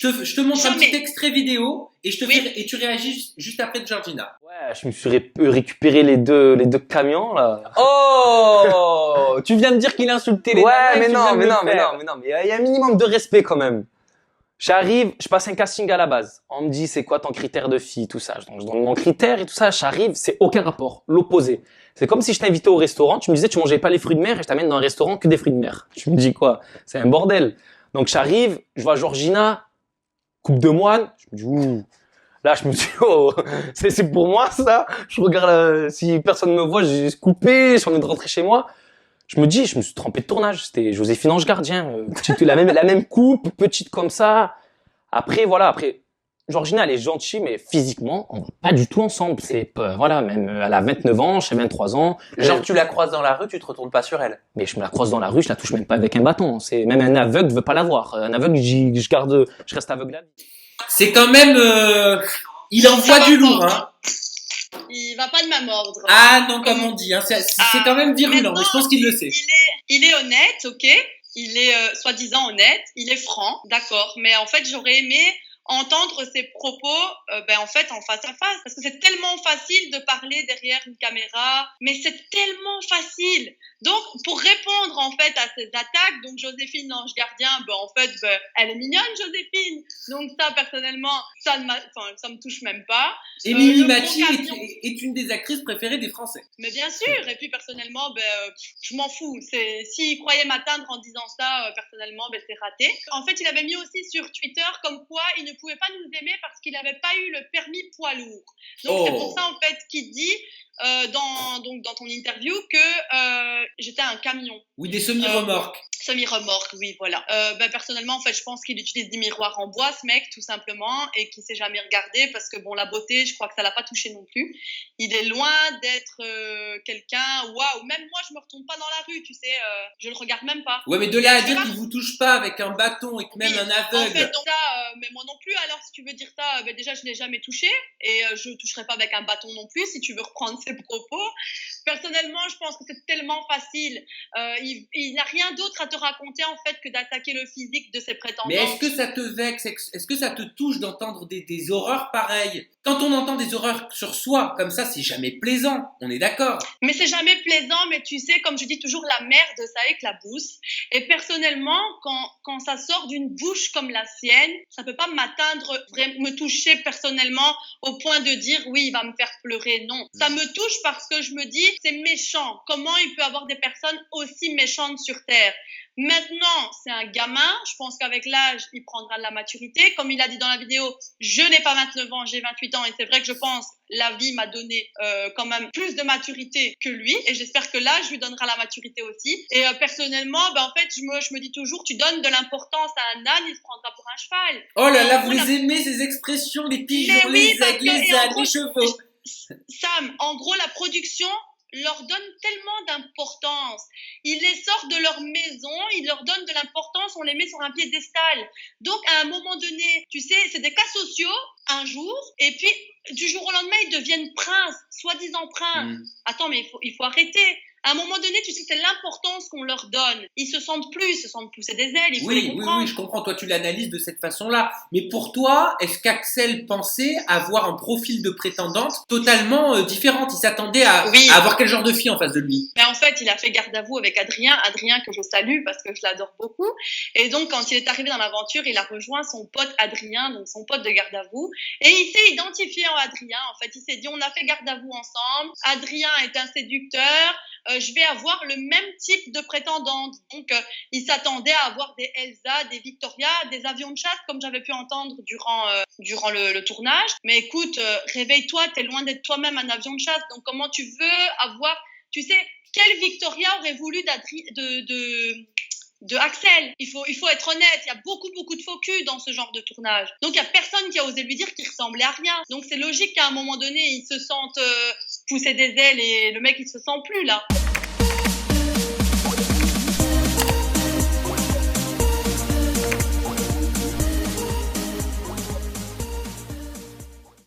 Je te montre un petit Jamais. extrait vidéo et Oui. et tu réagis juste après de Georgina. Ouais, je me suis récupéré les deux camions, là. Oh, tu viens de dire qu'il insultait les nanas Ouais, et mais tu non, viens de mais le non, mais faire. non, mais non, mais il y a un minimum de respect quand même. J'arrive, je passe un casting à la base. On me dit, c'est quoi ton critère de fille, tout ça. Donc, je donne mon critère et tout ça. J'arrive, c'est aucun rapport. L'opposé. C'est comme si je t'invitais au restaurant, tu me disais, tu mangeais pas les fruits de mer et je t'amène dans un restaurant que des fruits de mer. Tu me dis quoi? C'est un bordel. Donc, j'arrive, je vois Georgina, coupe de moine. Je me dis, ouh. Là, je me dis, oh, c'est pour moi, ça. Je regarde, si personne me voit, j'ai coupé, je suis en train de rentrer chez moi. Je me dis, je me suis trompé de tournage. C'était Joséphine Ange Gardien. La même coupe, petite comme ça. Après, voilà, Georgina, elle est gentille, mais physiquement, on va pas du tout ensemble. Voilà, même, elle a 29 ans, j'ai 23 ans. Genre, tu la croises dans la rue, tu te retournes pas sur elle. Mais je me la croise dans la rue, je la touche même pas avec un bâton. Même un aveugle veut pas la voir. Un aveugle, je reste aveugle à vie. C'est quand même, il envoie du lourd, hein. Il va pas de ma mordre. Ah non, comme on dit, hein, c'est quand même virulent, mais je pense qu'il le sait. Il est honnête, ok. Il est soi-disant honnête. Il est franc, d'accord. Mais en fait, j'aurais aimé entendre ses propos, en fait, en face à face, parce que c'est tellement facile de parler derrière une caméra, mais c'est tellement facile. Donc, pour répondre en fait à ces attaques, donc Joséphine Ange Gardien, elle est mignonne, Joséphine. Donc ça, personnellement, ça me touche même pas. Et Mimi le Mati gros camion- est une des actrices préférées des Français. Mais bien sûr, et puis personnellement, je m'en fous. S'il croyait m'atteindre en disant ça, personnellement, c'est raté. En fait, il avait mis aussi sur Twitter comme quoi il ne pouvait pas nous aimer parce qu'il n'avait pas eu le permis poids lourd. Donc c'est pour ça en fait qu'il dit dans ton interview que j'étais un camion. Oui, des semi-remorques. Semi-remorque, oui, voilà. Personnellement, en fait, je pense qu'il utilise des miroirs en bois, ce mec, tout simplement, et qu'il s'est jamais regardé parce que, bon, la beauté, je crois que ça l'a pas touché non plus. Il est loin d'être quelqu'un, waouh, même moi, je me retourne pas dans la rue, tu sais, je le regarde même pas. Ouais, mais de là à dire qu'il vous touche pas avec un bâton et que même un aveugle. En fait, donc ça, mais moi non plus, alors, si tu veux dire ça, déjà, je l'ai jamais touché, et je toucherai pas avec un bâton non plus, si tu veux reprendre ses propos. Personnellement, je pense que c'est tellement facile. Il n'a rien d'autre à te raconter en fait que d'attaquer le physique de ses prétendants. Mais est-ce que ça te vexe? Est-ce que ça te touche d'entendre des horreurs pareilles? Quand on entend des horreurs sur soi, comme ça, c'est jamais plaisant. On est d'accord. Mais c'est jamais plaisant, mais tu sais, comme je dis toujours, la merde, ça éclabousse. Et personnellement, quand ça sort d'une bouche comme la sienne, ça peut pas m'atteindre, me toucher personnellement au point de dire oui, il va me faire pleurer. Non, ça me touche parce que je me dis c'est méchant. Comment il peut y avoir des personnes aussi méchantes sur Terre? Maintenant, c'est un gamin. Je pense qu'avec l'âge, il prendra de la maturité. Comme il a dit dans la vidéo, je n'ai pas 29 ans, j'ai 28 ans. Et c'est vrai que je pense la vie m'a donné quand même plus de maturité que lui. Et j'espère que l'âge lui donnera la maturité aussi. Et personnellement, en fait, je me dis toujours, tu donnes de l'importance à un âne, il se prendra pour un cheval. Oh là là, vous les aimez, ces expressions, les pigeons, oui, les aigles, les ânes, les chevaux. Sam, en gros, la production leur donne tellement d'importance. Ils les sortent de leur maison, ils leur donnent de l'importance, on les met sur un piédestal. Donc, à un moment donné, tu sais, c'est des cas sociaux, un jour, et puis, du jour au lendemain, ils deviennent princes, soi-disant princes. Attends, mais il faut arrêter. À un moment donné, tu sais, c'est l'importance qu'on leur donne. Ils se sentent pousser des ailes, il faut les comprendre. Oui, je comprends. Toi, tu l'analyses de cette façon-là. Mais pour toi, est-ce qu'Axel pensait avoir un profil de prétendante totalement différent? Il s'attendait à avoir quel genre de fille en face de lui? Mais en fait, il a fait garde à vous avec Adrien que je salue parce que je l'adore beaucoup. Et donc, quand il est arrivé dans l'aventure, il a rejoint son pote Adrien, donc son pote de garde à vous. Et il s'est identifié en Adrien. En fait, il s'est dit, on a fait garde à vous ensemble. Adrien est un séducteur. Je vais avoir le même type de prétendante. Donc, il s'attendait à avoir des Elsa, des Victoria, des avions de chasse, comme j'avais pu entendre durant le tournage. Mais écoute, réveille-toi, t'es loin d'être toi-même un avion de chasse. Donc, comment tu veux avoir... Tu sais, quelle Victoria aurait voulu de Axel? Il faut être honnête, il y a beaucoup de faux culs dans ce genre de tournage. Donc, il n'y a personne qui a osé lui dire qu'il ressemblait à rien. Donc, c'est logique qu'à un moment donné, ils se sentent pousser des ailes et le mec, il se sent plus là.